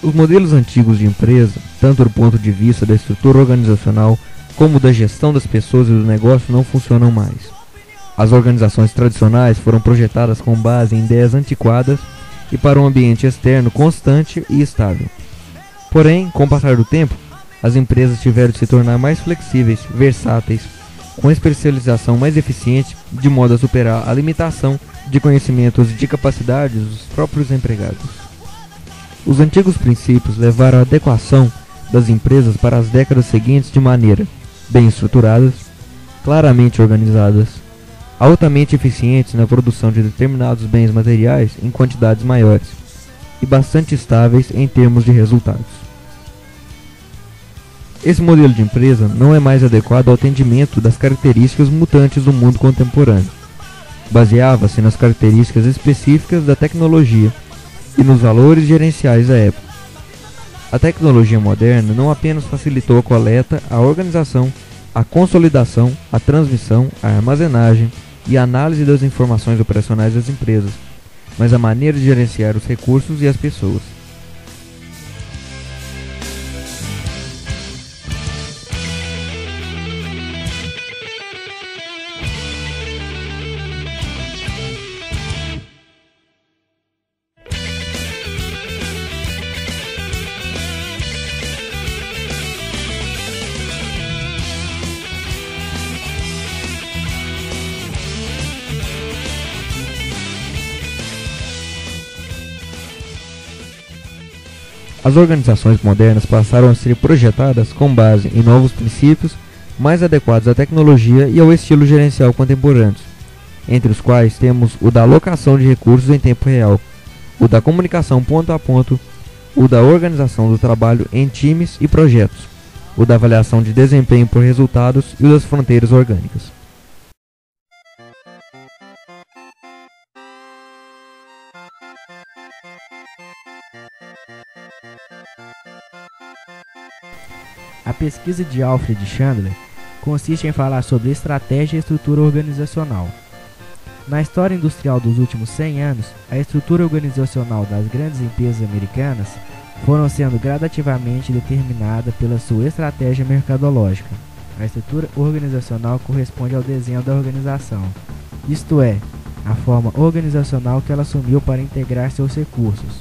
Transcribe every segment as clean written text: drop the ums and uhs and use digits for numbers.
Os modelos antigos de empresa, tanto do ponto de vista da estrutura organizacional como da gestão das pessoas e do negócio, não funcionam mais. As organizações tradicionais foram projetadas com base em ideias antiquadas e para um ambiente externo constante e estável. Porém, com o passar do tempo, as empresas tiveram de se tornar mais flexíveis, versáteis, com especialização mais eficiente, de modo a superar a limitação de conhecimentos e de capacidades dos próprios empregados. Os antigos princípios levaram a adequação das empresas para as décadas seguintes de maneira bem estruturadas, claramente organizadas, altamente eficientes na produção de determinados bens materiais em quantidades maiores e bastante estáveis em termos de resultados. Esse modelo de empresa não é mais adequado ao atendimento das características mutantes do mundo contemporâneo. Baseava-se nas características específicas da tecnologia e nos valores gerenciais da época. A tecnologia moderna não apenas facilitou a coleta, a organização, a consolidação, a transmissão, a armazenagem e a análise das informações operacionais das empresas, mas a maneira de gerenciar os recursos e as pessoas. As organizações modernas passaram a ser projetadas com base em novos princípios mais adequados à tecnologia e ao estilo gerencial contemporâneos, entre os quais temos o da alocação de recursos em tempo real, o da comunicação ponto a ponto, o da organização do trabalho em times e projetos, o da avaliação de desempenho por resultados e o das fronteiras orgânicas. A pesquisa de Alfred Chandler consiste em falar sobre estratégia e estrutura organizacional. Na história industrial dos últimos 100 anos, a estrutura organizacional das grandes empresas americanas foram sendo gradativamente determinada pela sua estratégia mercadológica. A estrutura organizacional corresponde ao desenho da organização, isto é, a forma organizacional que ela assumiu para integrar seus recursos,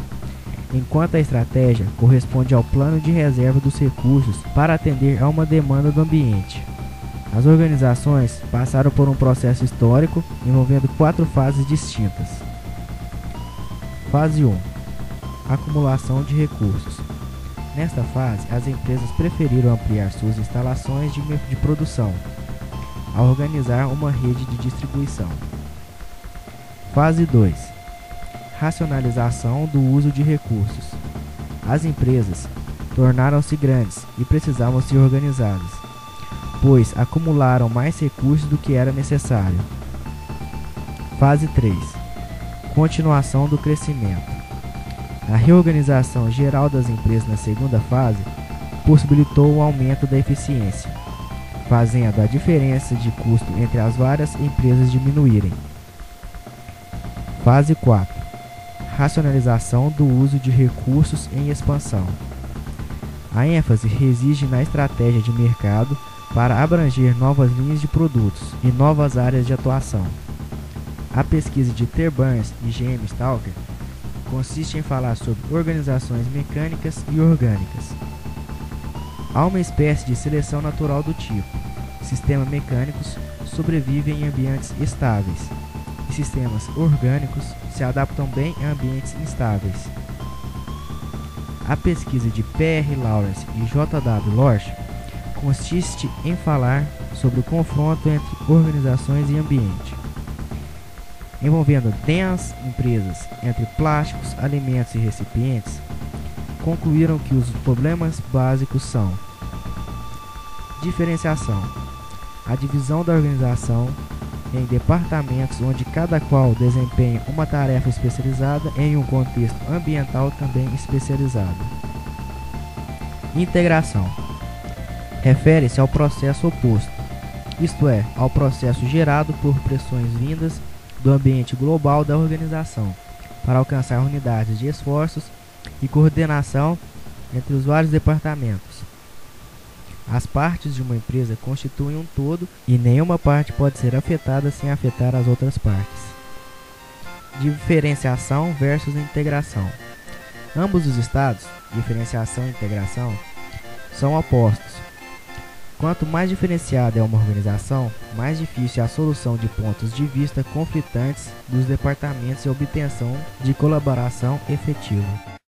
enquanto a estratégia corresponde ao plano de reserva dos recursos para atender a uma demanda do ambiente. As organizações passaram por um processo histórico envolvendo 4 fases distintas. Fase 1. Acumulação de recursos. Nesta fase, as empresas preferiram ampliar suas instalações de produção, a organizar uma rede de distribuição. Fase 2. Racionalização do uso de recursos. As empresas tornaram-se grandes e precisavam ser organizadas, pois acumularam mais recursos do que era necessário. Fase 3. Continuação do crescimento. A reorganização geral das empresas na segunda fase possibilitou o aumento da eficiência, fazendo a diferença de custo entre as várias empresas diminuírem. Fase 4. Racionalização do uso de recursos em expansão. A ênfase reside na estratégia de mercado para abranger novas linhas de produtos e novas áreas de atuação. A pesquisa de T. Burns e G. M. Stalker consiste em falar sobre organizações mecânicas e orgânicas. Há uma espécie de seleção natural do tipo: sistemas mecânicos sobrevivem em ambientes estáveis, e sistemas orgânicos se adaptam bem a ambientes instáveis. A pesquisa de P.R. Lawrence e J.W. Lorsch consiste em falar sobre o confronto entre organizações e ambiente, envolvendo 10 empresas entre plásticos, alimentos e recipientes. Concluíram que os problemas básicos são: diferenciação, a divisão da organização em departamentos onde cada qual desempenha uma tarefa especializada em um contexto ambiental também especializado. Integração refere-se ao processo oposto, isto é, ao processo gerado por pressões vindas do ambiente global da organização para alcançar unidades de esforços e coordenação entre os vários departamentos. As partes de uma empresa constituem um todo e nenhuma parte pode ser afetada sem afetar as outras partes. Diferenciação versus integração. Ambos os estados, diferenciação e integração, são opostos. Quanto mais diferenciada é uma organização, mais difícil é a solução de pontos de vista conflitantes dos departamentos e a obtenção de colaboração efetiva.